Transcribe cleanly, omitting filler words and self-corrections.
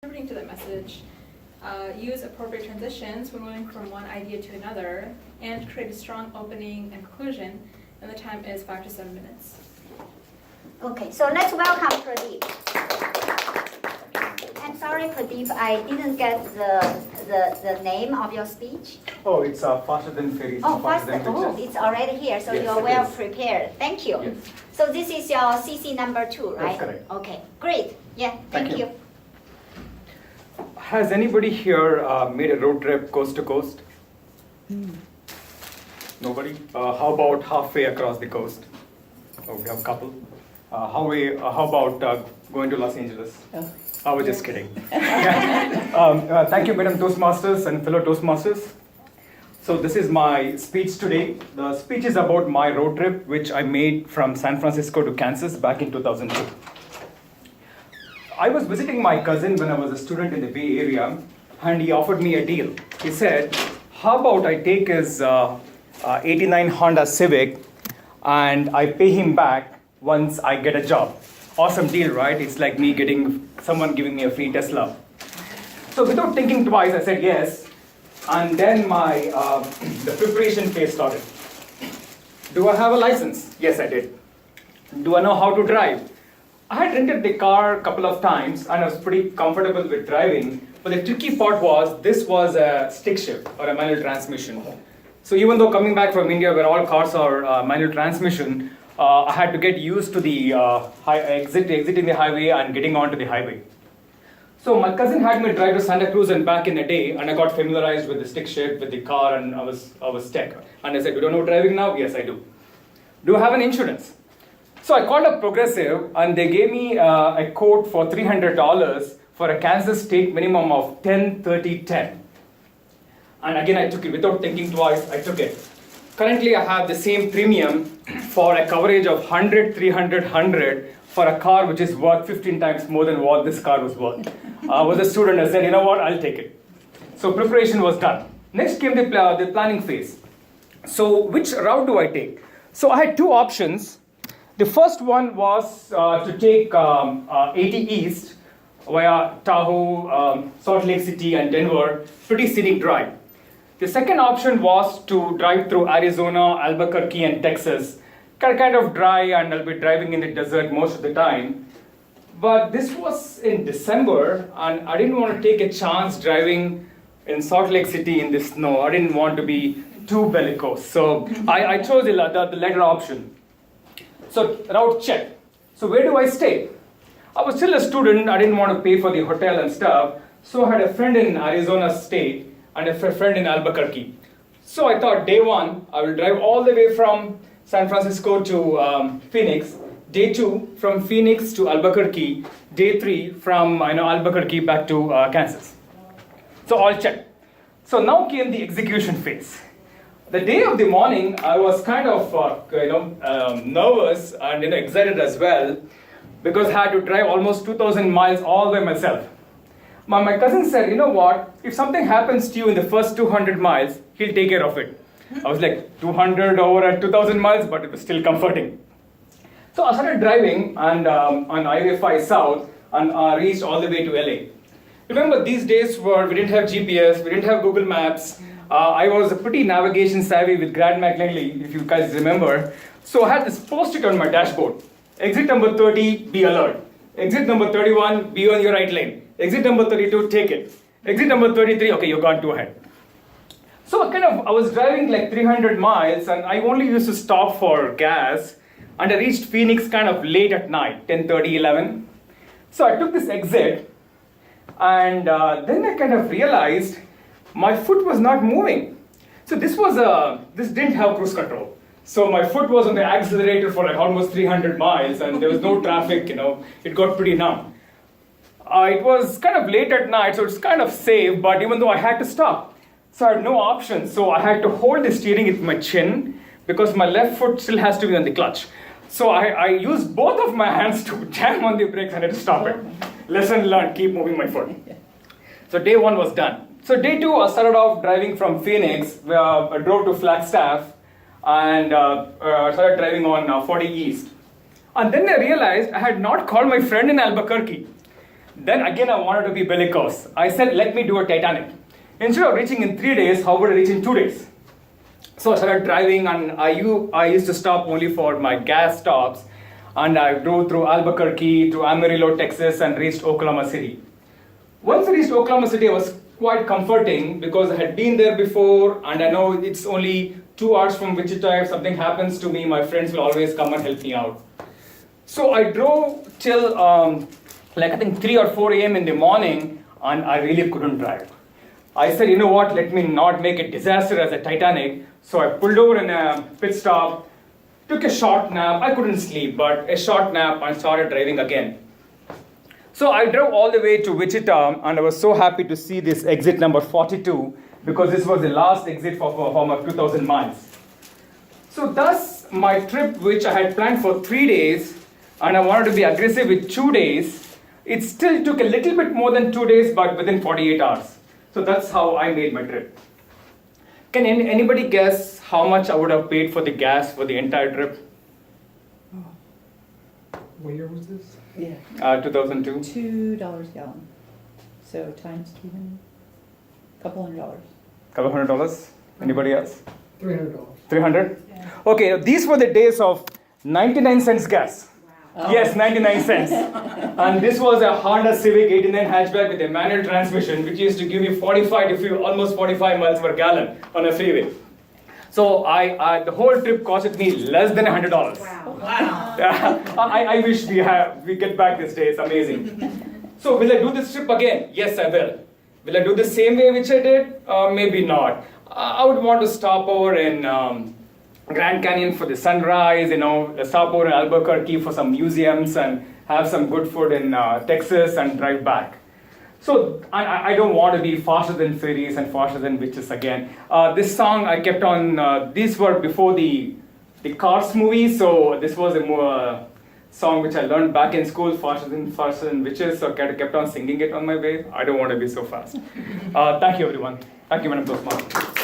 contributing to the message, use appropriate transitions when moving from one idea to another, and create a strong opening and conclusion, and the time is 5 to 7 minutes. Okay, so let's welcome Pradeep. I'm sorry, Pradeep, I didn't get the name of your speech. Oh, it's faster than fairies. Oh, faster. Oh, it's already here, so yes, you're well prepared. Thank you. Yes. So this is your CC number 2, right? That's correct. Okay, great. Yeah, thank you. Has anybody here made a road trip coast to coast? Nobody? How about halfway across the coast? Oh, we have a couple. How about going to Los Angeles? Oh. I was just kidding. Thank you, Madam Toastmasters and fellow Toastmasters. So this is my speech today. The speech is about my road trip, which I made from San Francisco to Kansas back in 2002. I was visiting my cousin when I was a student in the Bay Area, and he offered me a deal. He said, how about I take his 89 Honda Civic and I pay him back once I get a job. Awesome deal, right? It's like me getting someone giving me a free Tesla. So without thinking twice, I said yes. And then the preparation phase started. Do I have a license? Yes, I did. Do I know how to drive? I had rented the car a couple of times and I was pretty comfortable with driving. But the tricky part was this was a stick shift or a manual transmission. So even though coming back from India where all cars are manual transmission, I had to get used to the exiting the highway and getting onto the highway. So my cousin had me drive to Santa Cruz and back in the day, and I got familiarized with the stick shift, with the car, and I was tech. And I said, you don't know driving now? Yes, I do. Do I have an insurance? So I called up Progressive, and they gave me a quote for $300 for a Kansas state minimum of 10, 30, 10. And again, I took it without thinking twice. I took it. Currently, I have the same premium for a coverage of 100, 300, 100 for a car which is worth 15 times more than what this car was worth. I was a student. I said, you know what? I'll take it. So preparation was done. Next came the planning phase. So which route do I take? So I had two options. The first one was to take 80 East via Tahoe, Salt Lake City, and Denver. Pretty scenic drive. The second option was to drive through Arizona, Albuquerque, and Texas. Kind of dry, and I'll be driving in the desert most of the time. But this was in December, and I didn't want to take a chance driving in Salt Lake City in the snow. I didn't want to be too bellicose. So I chose the latter option. So route check. So where do I stay? I was still a student. I didn't want to pay for the hotel and stuff. So I had a friend in Arizona State and a friend in Albuquerque. So I thought day one, I will drive all the way from San Francisco to Phoenix. Day 2 from Phoenix to Albuquerque. Day 3 from Albuquerque back to Kansas. So all checked. So now came the execution phase. The day of the morning, I was kind of nervous and excited as well because I had to drive almost 2,000 miles all by myself. My cousin said, you know what, if something happens to you in the first 200 miles, he'll take care of it. I was like 200 over at 2,000 miles, but it was still comforting. So I started driving and on Highway 5 South and reached all the way to LA. Remember, these days we didn't have GPS, we didn't have Google Maps. I was pretty navigation savvy with Grant McNally, if you guys remember. So I had this post-it on my dashboard. Exit number 30, be alert. Exit number 31, be on your right lane. Exit number 32, take it. Exit number 33, okay, you're gone, go ahead. So I was driving like 300 miles and I only used to stop for gas. And I reached Phoenix kind of late at night, 10:30, 11. So I took this exit and then I kind of realized my foot was not moving. So this didn't have cruise control. So my foot was on the accelerator for like almost 300 miles and there was no traffic, it got pretty numb. It was kind of late at night, so it's kind of safe, but even though I had to stop. So I had no option. So I had to hold the steering with my chin because my left foot still has to be on the clutch. So I used both of my hands to jam on the brakes and I had to stop it. Lesson learned, keep moving my foot. So day 1 was done. So day 2, I started off driving from Phoenix, where I drove to Flagstaff and started driving on 40 East. And then I realized I had not called my friend in Albuquerque. Then again, I wanted to be bellicose. I said, let me do a Titanic. Instead of reaching in 3 days, how would I reach in 2 days? So I started driving, and I used to stop only for my gas stops. And I drove through Albuquerque to Amarillo, Texas, and reached Oklahoma City. Once I reached Oklahoma City, it was quite comforting because I had been there before, and I know it's only 2 hours from Wichita. If something happens to me, my friends will always come and help me out. So I drove till I think 3 or 4 a.m. in the morning, and I really couldn't drive. I said, you know what, let me not make a disaster as a Titanic. So I pulled over in a pit stop, took a short nap. I couldn't sleep, but a short nap, and started driving again. So I drove all the way to Wichita, and I was so happy to see this exit number 42, because this was the last exit for my 2,000 miles. So thus, my trip, which I had planned for 3 days, and I wanted to be aggressive with 2 days, it still took a little bit more than 2 days, but within 48 hours. So that's how I made my trip. Can anybody guess how much I would have paid for the gas for the entire trip? What year was this? Yeah, 2002. $2 a gallon. So times 200, couple $100. Couple $100. Anybody else? $300. 300? Yeah. Okay, these were the days of 99 cents gas. Wow. Yes, 99 cents. And this was a Honda Civic 89 hatchback with a manual transmission, which used to give you almost 45 miles per gallon on a freeway. So the whole trip costed me less than $100. Wow. I wish we get back this day. It's amazing. So will I do this trip again? Yes, I will. Will I do the same way which I did? Maybe not. I would want to stop over in Grand Canyon for the sunrise, stop over in Albuquerque for some museums and have some good food in Texas and drive back. So I don't want to be faster than fairies and faster than witches again. This song I kept on, these were before the Cars movie, so this was a song which I learned back in school, faster than witches, so I kept on singing it on my way. I don't want to be so fast. Thank you everyone. Thank you, Madam Toastmaster.